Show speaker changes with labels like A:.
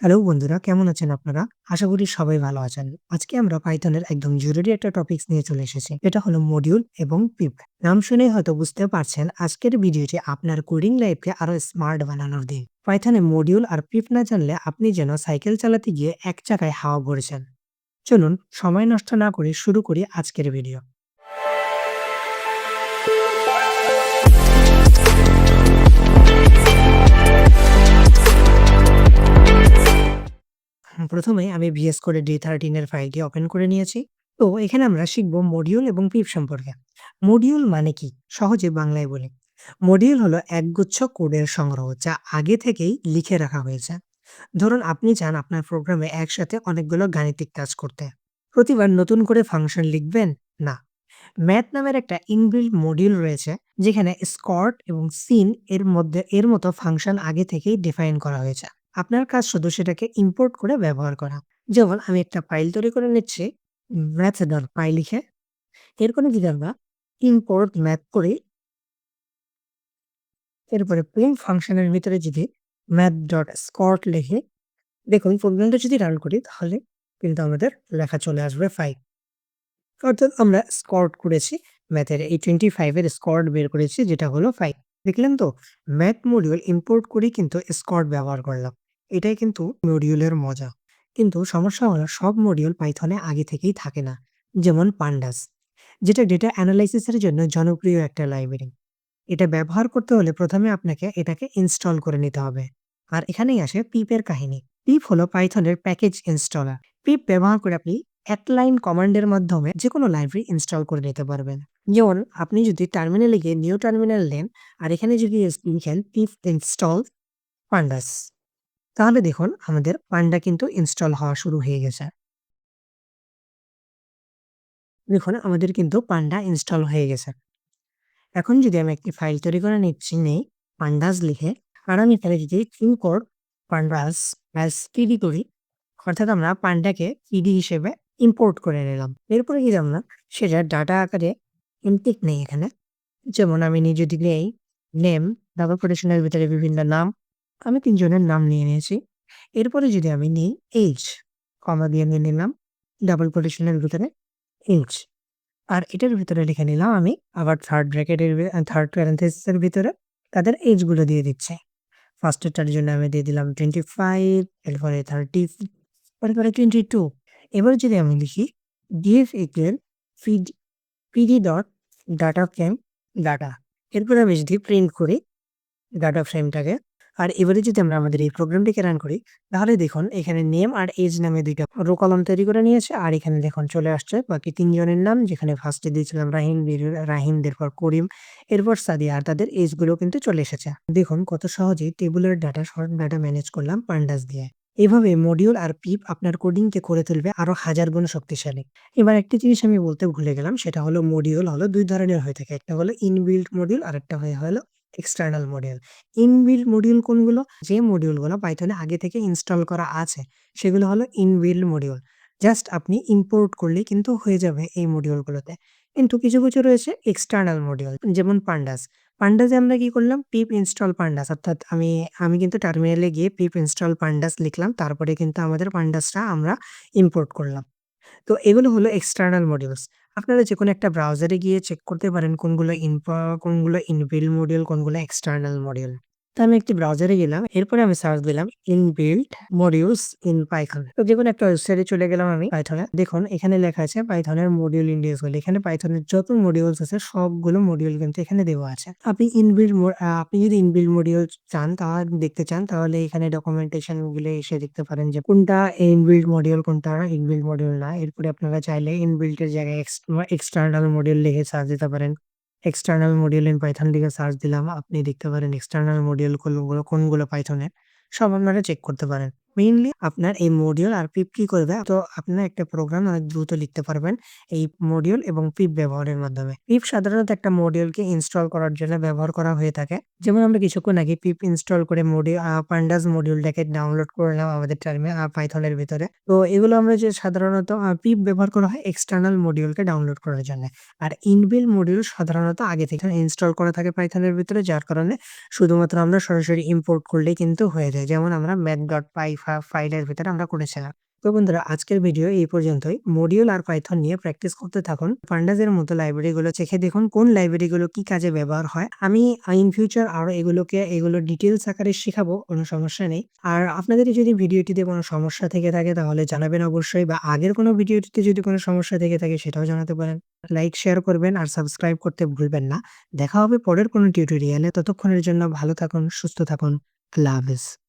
A: Hello বন্ধুরা, কেমন আছেন আপনারা? আশা করি সবাই ভালো আছেন। আজকে আমরা পাইথনের একদম জরুরি একটা টপিকস নিয়ে চলে এসেছি। এটা হলো মডিউল এবং পিপ। নাম শুনেই হয়তো বুঝতে পারছেন আজকের ভিডিওটি আপনার কোডিং লাইফকে আরো স্মার্ট বানানোর দিন। পাইথনে মডিউল আর পিপ না জানলে আপনি যেন সাইকেল চালাতে গিয়ে এক চাকায় হাওয়া ভরেছেন। চলুন সময় নষ্ট না করে শুরু করি আজকের ভিডিও। প্রথমে আমি VS Code D13 এর ফাইলটি ওপেন করে নিয়েছি। তো এখানে আমরা শিখব মডিউল এবং পিপ সম্পর্কে। মডিউল মানে কি? সহজে বাংলায় বলি। মডিউল হলো একগুচ্ছ কোডের সংগ্রহ যা আগে থেকেই লিখে রাখা হয়েছে। ধরুন আপনি চান আপনার প্রোগ্রামে একসাথে অনেকগুলো গাণিতিক কাজ করতে। প্রতিবার নতুন করে ফাংশন লিখবেন? না। ম্যাথ নামের একটা ইনবিল্ট মডিউল রয়েছে যেখানে স্কট এবং সিন এর মতো ফাংশন আগে থেকেই ডিফাইন করা হয়েছে। আপনার কাজ শুধু সেটাকে ইম্পোর্ট করে ব্যবহার করা। যেমন আমি একটা ফাইল তৈরি করে নিচ্ছি math.py লিখে। এরপরে যদি আমরা ইম্পোর্ট ম্যাথ করি, এরপরে প্রিন্ট ফাংশনের ভিতরে যদি math.scort লিখে, দেখুন প্রোগ্রামটা যদি রান করি তাহলে কিন্তু আমাদের লেখা চলে আসবে 5। অর্থাৎ আমরা স্কোর করেছি, ম্যাথের এই 25 এর স্কোর বের করেছি যেটা হলো 5। দেখলেন তো? ম্যাথ মডিউল ইম্পোর্ট করেই কিন্তু স্কোর ব্যবহার করলাম। এটাই কিন্তু মডিউলের মজা। কিন্তু সমস্যা হলো সব মডিউল পাইথনে আগে থেকেই থাকে না। যেমন পান্ডাস, যেটা ডেটা অ্যানালাইসিস এর জন্য জনপ্রিয় একটা লাইব্রেরি। এটা ব্যবহার করতে হলে প্রথমে আপনাকে এটাকে ইনস্টল করে নিতে হবে। আর এখানেই আসে পিপের কাহিনী। পিপ হলো পাইথনের প্যাকেজ ইনস্টলার। পিপ ব্যবহার করে আপনি এক লাইন কমান্ডের মাধ্যমে যেকোনো লাইব্রেরি ইনস্টল করে নিতে পারবেন। যেমন আপনি যদি টার্মিনালে গিয়ে নিউ টার্মিনাল নেন আর এখানে যদি লিখেন পিপ ইনস্টল পান্ডাস, তাহলে দেখুন আমাদের পান্ডা কিন্তু ইনস্টল হওয়া শুরু হয়ে গেছে। দেখুন আমাদের কিন্তু পান্ডা ইনস্টল হয়ে গেছে। এখন যদি আমি একটি ফাইল তৈরি করে নেই পান্ডাস লিখে, আর আমি এখানে যদি import pandas as pd করি, অর্থাৎ আমরা পান্ডাকে পিডি হিসেবে ইম্পোর্ট করে নিলাম। এরপরে যদি আমরা সেটা ডাটা আকারে ইনটেক নেই এখানে, যেমন আমি যদি নেই নেম, ডাবল কোটেশনের ভিতরে বিভিন্ন নাম, আমি ৩ জনের নাম নিয়ে নিয়েছি। এরপরে যদি আমি নিই এজ, কমা দিয়ে নিয়ে নিলাম ডাবল কোটেশনের ভিতরে এজ। আর এটার ভিতরে লিখে নিলাম আমি আবার থার্ড প্যারেনথেসিস এর ভিতরে তাদের এজ গুলো দিয়ে দিচ্ছি। ফার্স্ট এরটার জন্য আমি দিয়ে দিলাম 25, এরপরে 30, এরপরে 22। এবার যদি আমি লিখি DF equal feed PD dot data frame data, এরপরে আমি যদি প্রিন্ট করি ডাটা ফ্রেমটাকে, আর এবারে যদি আমরা আমাদের এই প্রোগ্রামটিকে রান করি, তাহলে দেখুন এখানে নেম আর এজ নামে ২ টা রো কলাম তৈরি করে নিয়েছে। আর এখানে দেখুন চলে আসছে বাকি ৩ জনের নাম, যেখানে ফার্স্টে দিয়েছিলাম রাহিম, এরপর করিম, এরপর সাদিয়া, আর তাদের এজ গুলো কিন্তু চলে এসেছে। দেখুন কত সহজেই টেবুলের শর্ট ডাটা ম্যানেজ করলাম পান্ডাস দিয়ে। এভাবে মডিউল আর পিপ আপনার কোডিংকে করে তুলবে আরো ১০০০ গুণ শক্তিশালী। এবার একটা জিনিস আমি বলতে ভুলে গেলাম, সেটা হলো মডিউল হলো ২ ধরনের হয়ে থাকে। একটা হলো ইনবিল্ট মডিউল, আরেকটা হলো এক্সটার্নাল মডিউল। ইনবিল্ট মডিউল কোনগুলো? যে মডিউলগুলো পাইথনে আগে থেকে ইনস্টল করা আছে, সেগুলো হলো ইনবিল্ট মডিউল। জাস্ট আপনি ইম্পোর্ট করলেই কিন্তু হয়ে যাবে এই মডিউলগুলোতে। কিন্তু কিছু রয়েছে এক্সটার্নাল মডিউল, যেমন পান্ডাস। পান্ডাসে আমরা কি করলাম? পিপ ইনস্টল পান্ডাস, অর্থাৎ আমি কিন্তু টার্মিনালে গিয়ে পিপ ইনস্টল পান্ডাস লিখলাম। তারপরে কিন্তু আমাদের পান্ডাসটা আমরা ইম্পোর্ট করলাম। তো এগুলো হলো এক্সটার্নাল মডিউলস। আপনারা যেকোনো একটা ব্রাউজারে গিয়ে চেক করতে পারেন কোনগুলো ইনবিল্ট মডিউল, কোনগুলো এক্সটার্নাল মডিউল। তো আমি একটি ব্রাউজারে গেলাম। এরপরে আমি সার্চ দিলাম ইনবিল্ট মডিউলস ইন পাইথন। তো যেকোনো একটা ওয়েবসাইটে চলে গেলাম আমি পাইথনে। দেখুন এখানে লেখা আছে পাইথনের মডিউল ইন্ডেক্স বলে। এখানে পাইথনের যত মডিউলস আছে সবগুলো মডিউল কিন্তু এখানে দেওয়া আছে। আপনি যদি ইনবিল্ট মডিউল দেখতে চান তাহলে এখানে ডকুমেন্টেশন গুলো এসে দেখতে পারেন যে কোনটা ইনবিল্ট মডিউল, কোনটা ইনবিল্ট মডিউল না। এরপরে আপনারা চাইলে ইনবিল্ট এর জায়গায় এক্সটার্নাল মডিউল লিখে সার্চ দিতে পারেন। এক্সটার্নাল মডিউল ইন পাইথন লিখে সার্চ দিলাম। আপনি দেখতে পারেন এক্সটার্নাল মডিউল কোনগুলো পাইথনের, সব আপনারা চেক করতে পারেন। মেইনলি আপনার এই মডিউল আর পিপ কি করবে? তো আপনার একটা প্রোগ্রাম অনেক দ্রুত লিখতে পারবেন এই মডিউল এবং পিপ ব্যবহারের মাধ্যমে। পিপ সাধারণত একটা মডিউলকে ইনস্টল করার জন্য ব্যবহার করা হয়ে থাকে। যেমন আমরা কিছুক্ষণ আগে পিপ ইনস্টল করে পান্ডাস মডিউলটাকে ডাউনলোড করলাম আমাদের পাইথনের ভিতরে। তো এগুলো আমরা যে সাধারণত পিপ ব্যবহার করা হয় এক্সটার্নাল মডিউলকে ডাউনলোড করার জন্য। আর ইনবিল্ট মডিউল সাধারণত আগে থেকে ইনস্টল করা থাকে পাইথনের ভিতরে, যার কারণে শুধুমাত্র আমরা সরাসরি ইম্পোর্ট করলেই কিন্তু হয়ে যায়। যেমন আমরা math.py ফাইলের ভিতরে আমরা করেছিলাম। তো বন্ধুরা আজকের ভিডিও এই পর্যন্তই। মডিউল আর পাইথন নিয়ে প্র্যাকটিস করতে থাকুন। pandas এর মতো লাইব্রেরিগুলো চেখে দেখুন কোন লাইব্রেরিগুলো কি কাজে ব্যবহার হয়। আমি ইন ফিউচার আরো এগুলো ডিটেইলস আকারে শিখাবো, কোনো সমস্যা নেই। আর আপনাদের যদি ভিডিওটিতে কোনো সমস্যা থেকে থাকে তাহলে জানাবেন অবশ্যই, বা আগের কোনো ভিডিওটিতে যদি কোনো সমস্যা থেকে থাকে সেটাও জানাতে পারেন। লাইক, শেয়ার করবেন আর সাবস্ক্রাইব করতে ভুলবেন না। দেখা হবে পরের কোনো টিউটোরিয়ালে। ততক্ষণের জন্য ভালো থাকুন, সুস্থ থাকুন। আল্লাহ হাফেজ।